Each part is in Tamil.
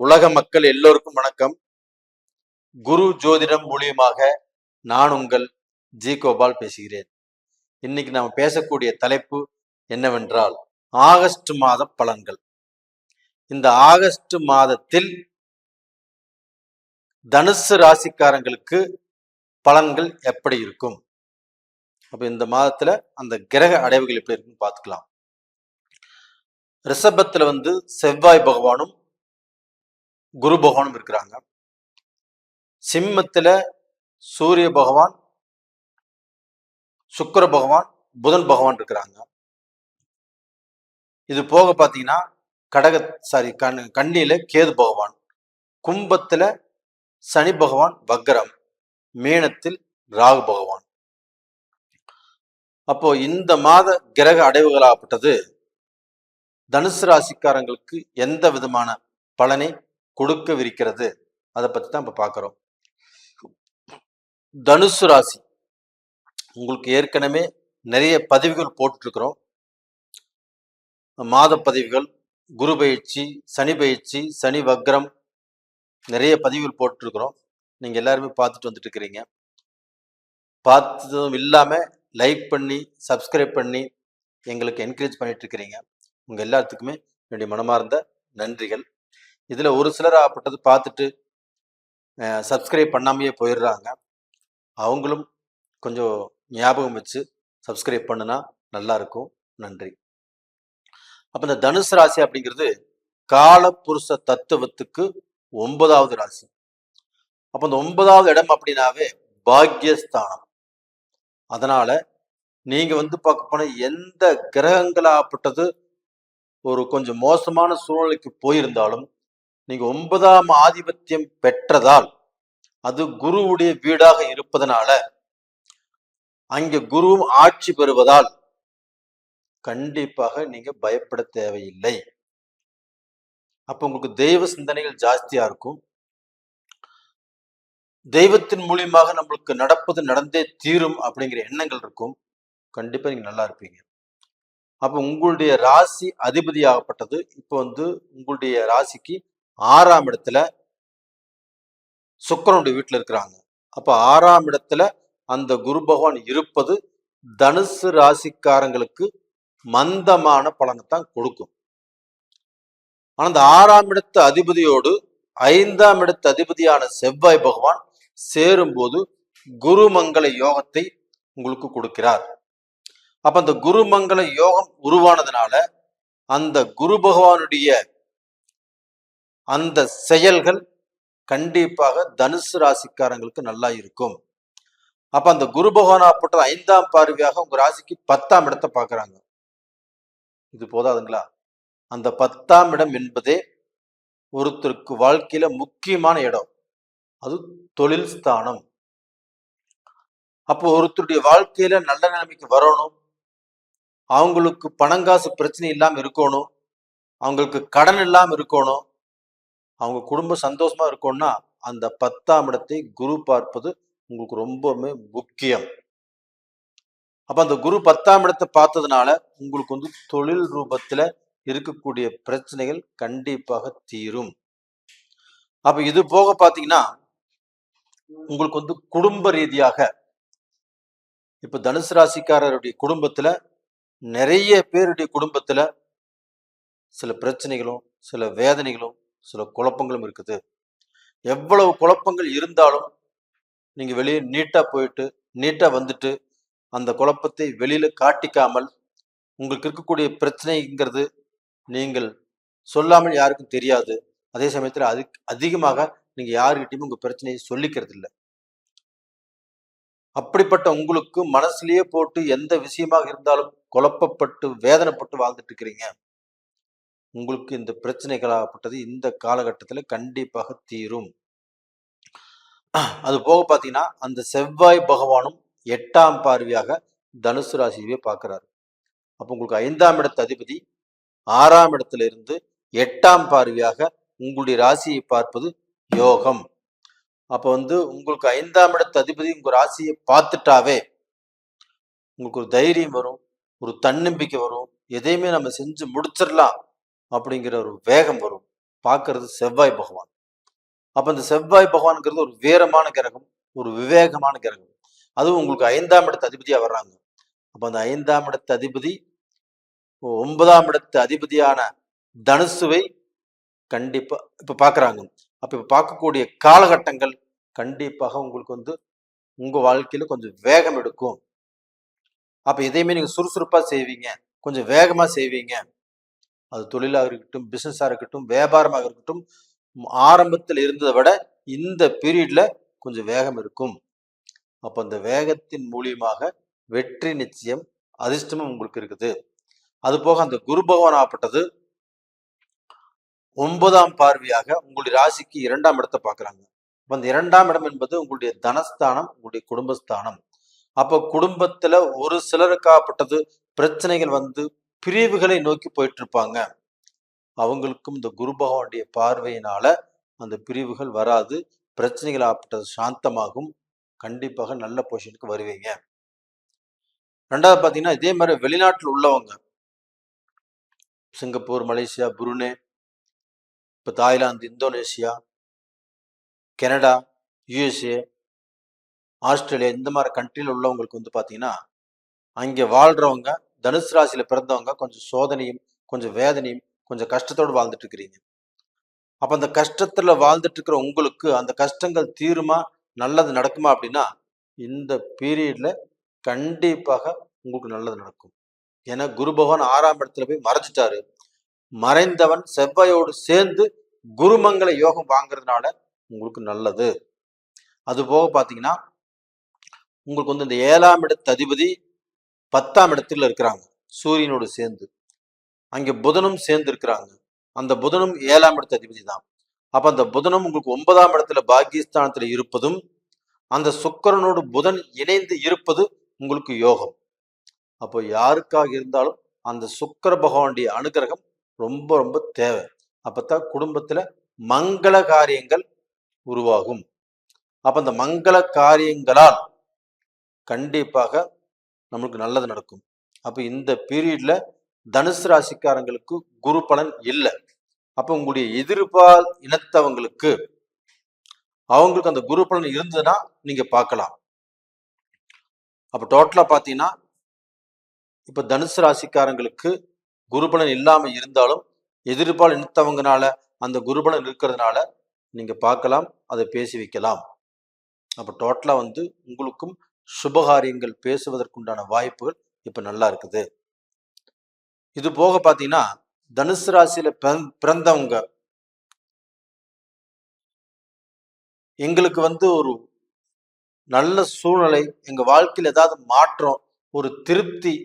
உலக மக்கள் எல்லோருக்கும் வணக்கம். குரு ஜோதிடம் மூலியமாக நான் உங்கள் ஜி கோபால் பேசுகிறேன். இன்னைக்கு நாம் பேசக்கூடிய தலைப்பு என்னவென்றால் ஆகஸ்ட் மாத பலன்கள். இந்த ஆகஸ்ட் மாதத்தில் தனுசு ராசிக்காரங்களுக்கு பலன்கள் எப்படி இருக்கும்? அப்ப இந்த மாதத்துல அந்த கிரக அடைவுகள் எப்படி இருக்குன்னு பார்த்துக்கலாம். ரிஷபத்துல செவ்வாய் பகவானும் குரு பகவானும் இருக்கிறாங்க. சிம்மத்துல சூரிய பகவான், சுக்கிர பகவான், புதன் பகவான் இருக்கிறாங்க. இது போக பாத்தீங்கன்னா கன்னியில கேது பகவான், கும்பத்துல சனி பகவான் வக்ரம், மீனத்தில் ராகு பகவான். அப்போ இந்த மாத கிரக அடைவுகளாகப்பட்டது தனுசு ராசிக்காரங்களுக்கு எந்த விதமான பலனை கொடுக்கவிருக்கிறது, அதை பத்தி தான் இப்ப பார்க்கிறோம். தனுசு ராசி உங்களுக்கு ஏற்கனவே நிறைய பதிவுகள் போட்டுருக்கிறோம். மாத பதிவுகள், குரு பயிற்சி, சனி பயிற்சி, சனி வக்ரம், நிறைய பதிவுகள் போட்டுருக்கிறோம். நீங்க எல்லாருமே பார்த்துட்டு வந்துட்டு இருக்கிறீங்க. பார்த்ததும் இல்லாம லைக் பண்ணி சப்ஸ்கிரைப் பண்ணி எங்களுக்கு என்கரேஜ் பண்ணிட்டு இருக்கிறீங்க. உங்க எல்லாத்துக்குமே என்னுடைய மனமார்ந்த நன்றிகள். இதுல ஒரு சிலர் ஆப்பட்டது பார்த்துட்டு சப்ஸ்கிரைப் பண்ணாமையே போயிடுறாங்க. அவங்களும் கொஞ்சம் ஞாபகம் வச்சு சப்ஸ்கிரைப் பண்ணுனா நல்லா இருக்கும். நன்றி. அப்ப இந்த தனுசு ராசி அப்படிங்கிறது காலபுருஷ தத்துவத்துக்கு 9வது ராசி. அப்ப இந்த 9வது இடம் அப்படின்னாவே பாக்யஸ்தானம். அதனால நீங்க பார்க்க போன எந்த கிரகங்களாகப்பட்டது ஒரு கொஞ்சம் மோசமான சூழ்நிலைக்கு போயிருந்தாலும் நீங்க 9ஆம் ஆதிபத்தியம் பெற்றதால், அது குருவுடைய வீடாக இருப்பதனால, அங்க குருவும் ஆட்சி பெறுவதால் கண்டிப்பாக நீங்க பயப்பட தேவையில்லை. அப்ப உங்களுக்கு தெய்வ சிந்தனைகள் ஜாஸ்தியா இருக்கும். தெய்வத்தின் மூலியமாக நம்மளுக்கு நடப்பது நடந்தே தீரும் அப்படிங்கிற எண்ணங்கள் இருக்கும். கண்டிப்பா நீங்க நல்லா இருப்பீங்க. அப்ப உங்களுடைய ராசி அதிபதியாகப்பட்டது இப்போ உங்களுடைய ராசிக்கு 6ஆம் இடத்துல சுக்கிரனுடைய வீட்டுல இருக்கிறாங்க. அப்ப 6ஆம் இடத்துல அந்த குரு பகவான் இருப்பது தனுசு ராசிக்காரங்களுக்கு மந்தமான பலனைத்தான் கொடுக்கும். ஆனா அந்த 6ஆம் இடத்து அதிபதியோடு 5ஆம் இடத்து அதிபதியான செவ்வாய் பகவான் சேரும்போது குருமங்கள யோகத்தை உங்களுக்கு கொடுக்கிறார். அப்ப அந்த குருமங்கள யோகம் உருவானதுனால அந்த குரு பகவானுடைய அந்த செயல்கள் கண்டிப்பாக தனுசு ராசிக்காரங்களுக்கு நல்லா இருக்கும். அப்ப அந்த குரு பகவானாப்பட்டது 5ஆம் பார்வையாக உங்க ராசிக்கு 10ஆம் இடத்தை பார்க்கறாங்க. இது போதாதுங்களா? அந்த 10ஆம் இடம் என்பதே ஒருத்தருக்கு வாழ்க்கையில முக்கியமான இடம். அது தொழில் ஸ்தானம். அப்போ ஒருத்தருடைய வாழ்க்கையில நல்ல நிலைமைக்கு வரணும், அவங்களுக்கு பணங்காசு பிரச்சனை இல்லாம இருக்கணும், அவங்களுக்கு கடன் இல்லாம இருக்கணும், அவங்க குடும்பம் சந்தோஷமா இருக்கணும்னா அந்த 10ஆம் இடத்தை குரு பார்ப்பது உங்களுக்கு ரொம்பவுமே முக்கியம். அப்ப அந்த குரு 10ஆம் இடத்தை பார்த்ததுனால உங்களுக்கு தொழில் ரூபத்துல இருக்கக்கூடிய பிரச்சனைகள் கண்டிப்பாக தீரும். அப்ப இது போக பாத்தீங்கன்னா உங்களுக்கு குடும்ப ரீதியாக இப்ப தனுசு ராசிக்காரருடைய குடும்பத்துல நிறைய பேருடைய குடும்பத்துல சில பிரச்சனைகளும் சில வேதனைகளும் சில குழப்பங்களும் இருக்குது. எவ்வளவு குழப்பங்கள் இருந்தாலும் நீங்க வெளியே நீட்டா போயிட்டு நீட்டா வந்துட்டு அந்த குழப்பத்தை வெளியில காட்டிக்காமல் உங்களுக்கு இருக்கக்கூடிய பிரச்சனைங்கிறது நீங்கள் சொல்லாமல் யாருக்கும் தெரியாது. அதே சமயத்துல அதிகமாக நீங்க யாருக்கிட்டையும் உங்க பிரச்சனையை சொல்லிக்கிறது இல்லை. அப்படிப்பட்ட உங்களுக்கு மனசுலயே போட்டு எந்த விஷயமாக இருந்தாலும் குழப்பப்பட்டு வேதனைப்பட்டு வாழ்ந்துட்டு இருக்கிறீங்க. உங்களுக்கு இந்த பிரச்சனைகளாகப்பட்டது இந்த காலகட்டத்துல கண்டிப்பாக தீரும். அது போக பாத்தீங்கன்னா அந்த செவ்வாய் பகவானும் 8ஆம் பார்வையாக தனுசு ராசியவே பார்க்கிறாரு. அப்ப உங்களுக்கு 5ஆம் இடத்து அதிபதி 6ஆம் இடத்துல இருந்து 8ஆம் பார்வையாக உங்களுடைய ராசியை பார்ப்பது யோகம். அப்ப உங்களுக்கு 5ஆம் இடத்து அதிபதி உங்க ராசியை பார்த்துட்டாவே உங்களுக்கு ஒரு தைரியம் வரும், ஒரு தன்னம்பிக்கை வரும், எதையுமே நம்ம செஞ்சு முடிச்சிடலாம் அப்படிங்கிற ஒரு வேகம் வரும். பார்க்கறது செவ்வாய் பகவான். அப்ப இந்த செவ்வாய் பகவான்ங்கிறது ஒரு வீரமான கிரகம், ஒரு விவேகமான கிரகம். அதுவும் உங்களுக்கு 5ஆம் இடத்து அதிபதியா வர்றாங்க. அப்ப அந்த 5ஆம் இடத்து அதிபதி 9ஆம் இடத்து அதிபதியான தனுசுவை கண்டிப்பா இப்ப பாக்குறாங்க. அப்ப இப்ப பார்க்கக்கூடிய காலகட்டங்கள் கண்டிப்பாக உங்களுக்கு வந்து உங்க வாழ்க்கையில கொஞ்சம் வேகம் எடுக்கும். அப்ப எதையுமே நீங்க சுறுசுறுப்பா செய்வீங்க, கொஞ்சம் வேகமா செய்வீங்க. அது தொழிலாக இருக்கட்டும், பிசினஸா இருக்கட்டும், வியாபாரமாக இருக்கட்டும், ஆரம்பத்தில் இருந்ததை விட இந்த பீரியட்ல கொஞ்சம் வேகம் இருக்கும். அப்ப அந்த வேகத்தின் மூலியமாக வெற்றி நிச்சயம், அதிர்ஷ்டமும் உங்களுக்கு இருக்குது. அது போக அந்த குரு பகவான் ஆப்பட்டது 9ஆம் பார்வையாக உங்களுடைய ராசிக்கு 2ஆம் இடத்தை பார்க்குறாங்க. அந்த 2ஆம் இடம் என்பது உங்களுடைய தனஸ்தானம், உங்களுடைய குடும்பஸ்தானம். அப்போ குடும்பத்துல ஒரு சிலருக்காகப்பட்டது பிரச்சனைகள் வந்து பிரிவுகளை நோக்கி போயிட்டு இருப்பாங்க. அவங்களுக்கும் இந்த குரு பகவானுடைய பார்வையினால அந்த பிரிவுகள் வராது, பிரச்சனைகள் ஆகப்பட்டது சாந்தமாகும். கண்டிப்பாக நல்ல பொசிஷனுக்கு வருவீங்க. ரெண்டாவது பாத்தீங்கன்னா இதே மாதிரி வெளிநாட்டில் உள்ளவங்க, சிங்கப்பூர், மலேசியா, புருனே, இப்போ Thailand, Indonesia, Canada, USA, Australia, இந்த மாதிரி கண்ட்ரியில் உள்ளவங்களுக்கு வந்து பார்த்தீங்கன்னா அங்கே வாழ்றவங்க, தனுசு ராசியில பிறந்தவங்க கொஞ்சம் சோதனையும், கொஞ்சம் வேதனையும், கொஞ்சம் கஷ்டத்தோடு வாழ்ந்துட்டு இருக்கிறீங்க. அப்ப அந்த கஷ்டத்துல வாழ்ந்துட்டு இருக்கிற உங்களுக்கு அந்த கஷ்டங்கள் தீருமா, நல்லது நடக்குமா அப்படின்னா இந்த பீரியட்ல கண்டிப்பாக உங்களுக்கு நல்லது நடக்கும். ஏன்னா குரு பகவான் 6ஆம் இடத்துல போய் மறைச்சிட்டாரு. மறைந்தவன் செவ்வாயோடு சேர்ந்து குருமங்கள யோகம் வாங்குறதுனால உங்களுக்கு நல்லது. அது போக பாத்தீங்கன்னா உங்களுக்கு வந்து இந்த 7ஆம் இடத்து அதிபதி 10ஆம் இடத்துல இருக்கிறாங்க, சூரியனோடு சேர்ந்து. அங்கே புதனும் சேர்ந்து இருக்கிறாங்க. அந்த புதனும் 7ஆம் இடத்து அதிபதி தான். அப்ப அந்த புதனும் உங்களுக்கு 9ஆம் இடத்துல பாக்கியஸ்தானத்துல இருப்பதும், அந்த சுக்கிரனோடு புதன் இணைந்து இருப்பது உங்களுக்கு யோகம். அப்போ யாருக்காக இருந்தாலும் அந்த சுக்கிர பகவானுடைய அனுகிரகம் ரொம்ப ரொம்ப தேவை. அப்பத்தான் குடும்பத்துல மங்கள காரியங்கள் உருவாகும். அப்ப அந்த மங்கள காரியங்களால் கண்டிப்பாக நம்மளுக்கு நல்லது நடக்கும். அப்ப இந்த பீரியட்ல தனுசு ராசிக்காரங்களுக்கு குரு பலன் இல்லை. அப்ப உங்களுடைய எதிர்பால் இனத்தவங்களுக்கு அவங்களுக்கு அந்த குரு பலன் இருந்ததுன்னா நீங்க பார்க்கலாம். அப்ப டோட்டலா பாத்தீங்கன்னா இப்ப தனுசு ராசிக்காரங்களுக்கு குரு பலன் இல்லாம இருந்தாலும் எதிர்பால் இனத்தவங்கனால அந்த குரு பலன் இருக்கிறதுனால நீங்க பார்க்கலாம், அதை பேசி வைக்கலாம். அப்ப டோட்டலா வந்து உங்களுக்கும் சுபகாரியங்கள் பேசுவதற்குண்டான வாய்ப்புகள் இப்ப நல்லா இருக்குது. இது போக பாத்தீங்கன்னா தனுசு ராசியில பிறந்தவங்க எங்களுக்கு வந்து ஒரு நல்ல சூழ்நிலை, எங்க வாழ்க்கையில் ஏதாவது மாற்றம், ஒரு திருப்தி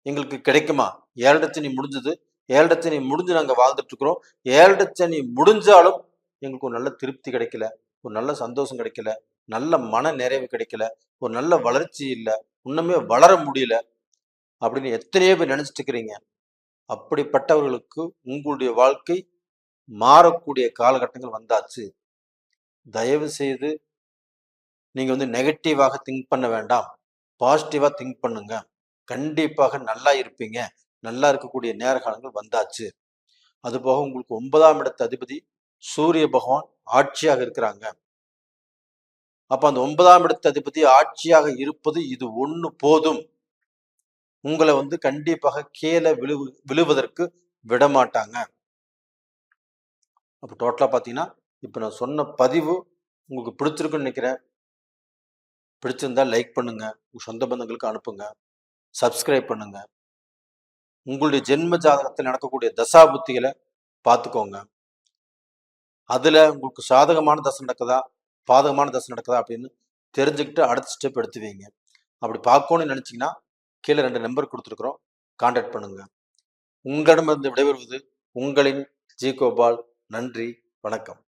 எங்களுக்கு கிடைக்குமா? 7 சனி முடிஞ்சது, 7 சனி முடிஞ்சு நாங்க வாழ்ந்துட்டு இருக்கிறோம். 7 சனி முடிஞ்சாலும் எங்களுக்கு ஒரு நல்ல திருப்தி கிடைக்கல, ஒரு நல்ல சந்தோஷம் கிடைக்கல, நல்ல மன நிறைவு கிடைக்கல, ஒரு நல்ல வளர்ச்சி இல்லை, இன்னுமே வளர முடியல அப்படின்னு எத்தனையோ பேர் நினைச்சிட்டு இருக்கிறீங்க. அப்படிப்பட்டவர்களுக்கு உங்களுடைய வாழ்க்கை மாறக்கூடிய காலகட்டங்கள் வந்தாச்சு. தயவு செய்து நீங்க வந்து நெகட்டிவாக திங்க் பண்ண வேண்டாம், பாசிட்டிவா திங்க் பண்ணுங்க. கண்டிப்பாக நல்லா இருப்பீங்க. நல்லா இருக்கக்கூடிய நேர காலங்கள் வந்தாச்சு. அது போக உங்களுக்கு 9ஆம் இடத்து அதிபதி சூரிய பகவான் ஆட்சியாக இருக்கிறாங்க. அப்ப அந்த 9ஆம் இடத்து அதிபதி ஆட்சியாக இருப்பது இது ஒண்ணு போதும். உங்களை வந்து கண்டிப்பாக கீழே விழுவதற்கு விட மாட்டாங்க. அப்ப டோட்டலா பாத்தீங்கன்னா இப்ப நான் சொன்ன பதிவு உங்களுக்கு பிடிச்சிருக்குன்னு நினைக்கிறேன். பிடிச்சிருந்தா லைக் பண்ணுங்க, உங்க சொந்த பந்தங்களுக்கு அனுப்புங்க, சப்ஸ்கிரைப் பண்ணுங்க. உங்களுடைய ஜென்ம ஜாதகத்தில் நடக்கக்கூடிய தசா புத்திகளை பார்த்துக்கோங்க. அதுல உங்களுக்கு சாதகமான தசை நடக்குதா, பாதகமான தசை நடக்குதா அப்படின்னு தெரிஞ்சுக்கிட்டு அடுத்த ஸ்டெப் எடுத்து வைங்க. அப்படி பார்க்கணும்னு நினைச்சீங்கன்னா கீழே 2 நம்பர் கொடுத்துருக்குறோம், கான்டாக்ட் பண்ணுங்க. உங்களிடமிருந்து விடைபெறுவது உங்களின் ஜி கோபால். நன்றி, வணக்கம்.